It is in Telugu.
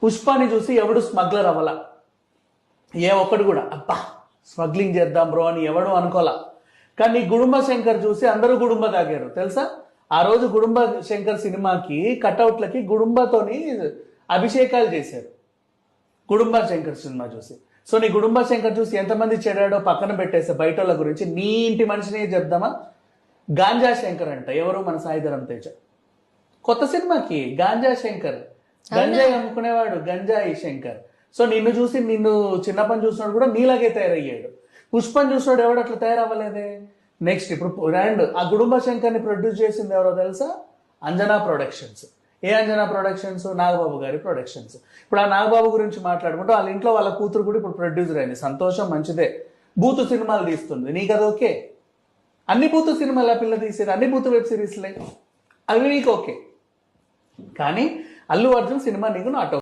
పుష్పాని చూసి ఎవడు స్మగ్లర్ అవ్వాల, ఏ ఒక్కడు కూడా అబ్బా స్మగ్లింగ్ చేద్దాం బ్రో అని ఎవడు అనుకోలా. కానీ గుడుంబ శంకర్ చూసి అందరూ గుడుంబ తాగారు తెలుసా. ఆ రోజు గుడుంబ శంకర్ సినిమాకి కట్అవుట్లకి గుడుంబతోని అభిషేకాలు చేశారు గుడుంబ శంకర్ సినిమా చూసి. సో నీ గుడుంబ శంకర్ చూసి ఎంతమంది చెడాడో పక్కన పెట్టేస్తే బయట వాళ్ళ గురించి నీ ఇంటి మనిషినే చెప్దామా. గాంజా శంకర్ అంట, ఎవరు మన సాయిధరం తేజ. కొత్త సినిమాకి గాంజా శంకర్, గంజాయి అమ్ముకునేవాడు గంజాయి శంకర్. సో నిన్ను చూసి నిన్ను చిన్నప్పని చూసినాడు కూడా నీలాగే తయారయ్యాడు. పుష్పని చూసినాడు ఎవడు అట్లా తయారవ్వలేదే. నెక్స్ట్ ఇప్పుడు అండ్ ఆ గుడుంబ శంకర్ని ప్రొడ్యూస్ చేసింది ఎవరో తెలుసా, అంజనా ప్రొడక్షన్స్. ఏ అంజనా ప్రొడక్షన్స్, నాగబాబు గారి ప్రొడక్షన్స్. ఇప్పుడు ఆ నాగబాబు గురించి మాట్లాడుకుంటూ వాళ్ళ ఇంట్లో వాళ్ళ కూతురు కూడా ఇప్పుడు ప్రొడ్యూసర్ అయింది. సంతోషం, మంచిదే. బూతు సినిమాలు తీస్తుంది, నీకు అది ఓకే. అన్ని బూతు సినిమాలు ఆ పిల్ల తీసేది, అన్ని బూతు వెబ్ సిరీస్లే, అవి నీకు ఓకే. కానీ అల్లు అర్జున్ సినిమా నీకు నాట్